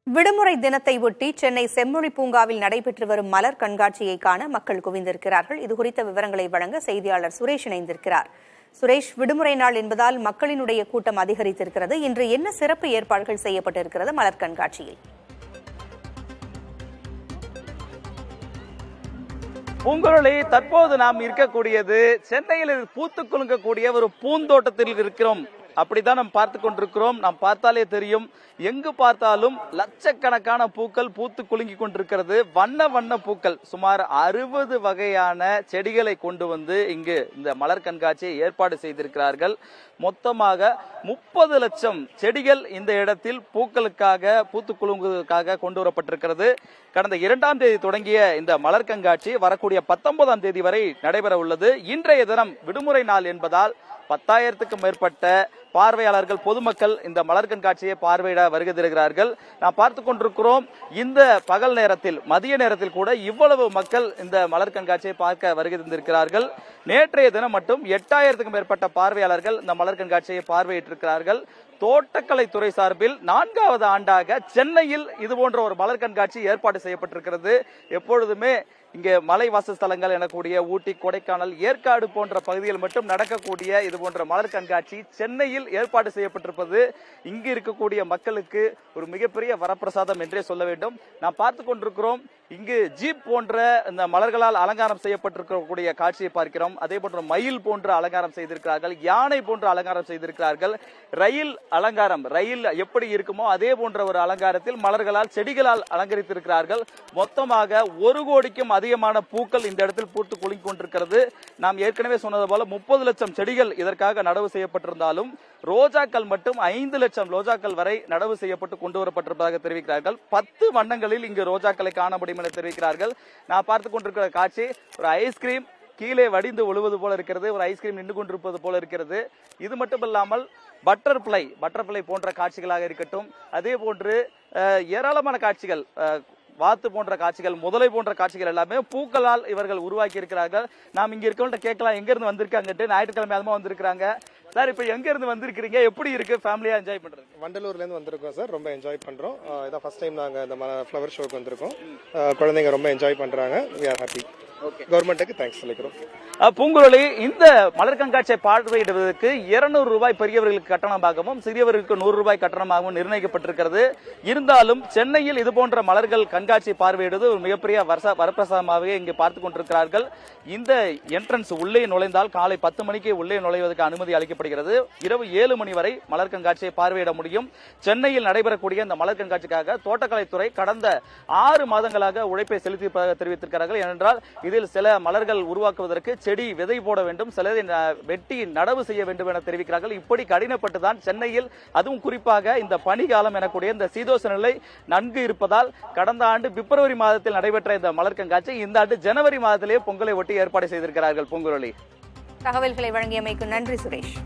விடுமுறை தினத்தை ஒட்டி சென்னை செம்மொழி பூங்காவில் நடைபெற்று வரும் மலர் கண்காட்சியை காண மக்கள் குவிந்திருக்கிறார்கள். இதுகுறித்த விவரங்களை வழங்க செய்தியாளர் சுரேஷ் இணைந்திருக்கிறார். சுரேஷ், விடுமுறை நாள் என்பதால் மக்களினுடைய கூட்டம் அதிகரித்திருக்கிறது. இன்று என்ன சிறப்பு ஏற்பாடுகள் செய்யப்பட்டிருக்கிறது மலர் கண்காட்சியில்? பூங்குழலி, தற்போது நாம் இருக்கக்கூடியது சென்னையில் பூத்து குலுங்கக்கூடிய ஒரு பூந்தோட்டத்தில் இருக்கிறோம். அப்படித்தான் நாம் பார்த்து கொண்டிருக்கிறோம். நாம் பார்த்தாலே தெரியும், எங்கு பார்த்தாலும் லட்சக்கணக்கான பூக்கள் பூத்து குலுங்கி கொண்டிருக்கிறது. வண்ண வண்ண பூக்கள், சுமார் 60 வகையான செடிகளை கொண்டு வந்து இங்கு இந்த மலர் கண்காட்சியை ஏற்பாடு செய்திருக்கிறார்கள். மொத்தமாக 30 லட்சம் செடிகள் இந்த இடத்தில் பூக்களுக்காக பூத்து குலுங்குவதற்காக கொண்டு வரப்பட்டிருக்கிறது. கடந்த 2ஆம் தேதி தொடங்கிய இந்த மலர் கண்காட்சி வரக்கூடிய 19ஆம் தேதி வரை நடைபெற உள்ளது. இன்றைய தினம் விடுமுறை நாள் என்பதால் 10,000க்கும் மேற்பட்ட பார்வையாளர்கள், பொதுமக்கள் இந்த மலர் கண்காட்சியை பார்வையிட வருகை தருகிறார்கள். நாம் பார்த்து கொண்டிருக்கிறோம், இந்த பகல் நேரத்தில், மதிய நேரத்தில் கூட இவ்வளவு மக்கள் இந்த மலர் கண்காட்சியை பார்க்க வருகை தந்திருக்கிறார்கள். நேற்றைய தினம் மட்டும் 8,000க்கும் மேற்பட்ட பார்வையாளர்கள் இந்த மலர் கண்காட்சியை பார்வையிட்டிருக்கிறார்கள். தோட்டக்கலைத்துறை சார்பில் 4வது ஆண்டாக சென்னையில் இதுபோன்ற ஒரு மலர் கண்காட்சி ஏற்பாடு செய்யப்பட்டிருக்கிறது. எப்பொழுதுமே இங்கே மலை வாசஸ்தலங்கள் எனக்கூடிய ஊட்டி, கொடைக்கானல், ஏற்காடு போன்ற பகுதிகள் மட்டும் நடக்கக்கூடிய இது போன்ற மலர் கண்காட்சி சென்னையில் ஏற்பாடு செய்யப்பட்டிருப்பது இங்கு இருக்கக்கூடிய மக்களுக்கு ஒரு மிகப்பெரிய வரப்பிரசாதம் என்றே சொல்ல வேண்டும். நாம் பார்த்து கொண்டிருக்கிறோம், இங்கு ஜீப் போன்ற இந்த மலர்களால் அலங்காரம் செய்யப்பட்டிருக்கக்கூடிய காட்சியை பார்க்கிறோம். அதே போன்ற மயில் போன்ற அலங்காரம் செய்திருக்கிறார்கள், யானை போன்ற அலங்காரம் செய்திருக்கிறார்கள். ரயில் அலங்காரம், ரயில் எப்படி இருக்குமோ அதே போன்ற ஒரு அலங்காரத்தில் மலர்களால், செடிகளால் அலங்கரித்திருக்கிறார்கள். மொத்தமாக 1 கோடிக்கும் அதிகமான பூக்கள் இந்த இடத்தில் பூத்து குலுங்கி கொண்டிருக்கிறது. நாம் ஏற்கனவே சொன்னது போல 30 லட்சம் செடிகள் இதற்காக நடவு செய்யப்பட்டிருந்தாலும் ரோஜாக்கள் மட்டும் 5 லட்சம் ரோஜாக்கள் வரை நடவு செய்யப்பட்டு கொண்டு வரப்பட்டிருப்பதாக தெரிவிக்கிறார்கள். 10 வண்ணங்களில் இங்கு ரோஜாக்களை காண முடியும் என தெரிவிக்கிறார்கள். நான் பார்த்துக் கொண்டிருக்கிற காட்சி ஒரு ஐஸ்கிரீம் கீழே வடிந்து ஒழுவது போல இருக்கிறது, ஒரு ஐஸ்கிரீம் நின்று கொண்டிருப்பது போல இருக்கிறது. இது மட்டுமல்லாமல் பட்டர்ஃபிளை போன்ற காட்சிகளாக இருக்கட்டும், அதே போன்று ஏராளமான காட்சிகள், வாத்து போன்ற காட்சிகள், முதலை போன்ற காட்சிகள் எல்லாமே பூக்களால் இவர்கள் உருவாக்கி இருக்கிறார்கள். நாம் இங்க இருக்கவங்கள்ட்ட கேட்கலாம், எங்க இருந்து வந்திருக்காங்க, ஞாயிற்றுக்கிழமை அதுமா வந்திருக்காங்க. சார், இப்ப எங்க இருந்து வந்திருக்கீங்க, எப்படி இருக்கு ஃபேமிலியா என்ஜாய் பண்றது? வண்டலூர்ல இருந்து வந்திருக்கோம் சார், ரொம்ப என்ஜாய் பண்றோம். இதான் ஃபர்ஸ்ட் டைம் நாங்க இந்த ஃப்ளவர் ஷோக்கு வந்திருக்கோம். குழந்தைங்க ரொம்ப என்ஜாய் பண்றாங்க. we are happy. கவர்மெண்ட்டுக்கு தேங்க்ஸ் சொல்லிக்கிறோம். பூங்குழலி, இந்த மலர் கண்காட்சியை பார்வையிடுவதற்கு 200 ரூபாய் பெரியவர்களுக்கு கட்டணமாகவும் சிறியவர்களுக்கு 100 ரூபாய் கட்டணமாகவும் நிர்ணயிக்கப்பட்டிருக்கிறது. இருந்தாலும் சென்னையில் இதுபோன்ற மலர்கள் கண்காட்சியை பார்வையிடுவது ஒரு மிகப்பெரிய வரப்பிரசாதமாகவே இங்கு பார்த்துக் கொண்டிருக்கிறார்கள். இந்த என்ட்ரன்ஸ் உள்ளே நுழைந்தால் காலை 10 மணிக்கு உள்ளே நுழைவதற்கு அனுமதி அளிக்கப்படுகிறது. இரவு 7 மணி வரை மலர் கண்காட்சியை பார்வையிட முடியும். சென்னையில் நடைபெறக்கூடிய இந்த மலர் கண்காட்சிக்காக தோட்டக்கலைத்துறை கடந்த 6 மாதங்களாக உழைப்பை செலுத்தி தெரிவித்திருக்கிறார்கள். ஏனென்றால் இதில் சில மலர்கள் உருவாக்குவதற்கு செடி விதை போட வேண்டும், சிலரை வெட்டி நடவு செய்ய வேண்டும் என தெரிவிக்கிறார்கள். இப்படி கடினப்பட்டுதான் சென்னையில், அதுவும் குறிப்பாக இந்த பனிகாலம் எனக்கூடிய இந்த சீதோஷ நிலை நன்கு இருப்பதால் கடந்த ஆண்டு பிப்ரவரி மாதத்தில் நடைபெற்ற இந்த மலர் கண்காட்சி இந்த ஆண்டு ஜனவரி மாதத்திலேயே பொங்கலை ஒட்டி ஏற்பாடு செய்திருக்கிறார்கள். பூங்குழலி, தகவல்களை வழங்கியமைக்கு நன்றி சுரேஷ்.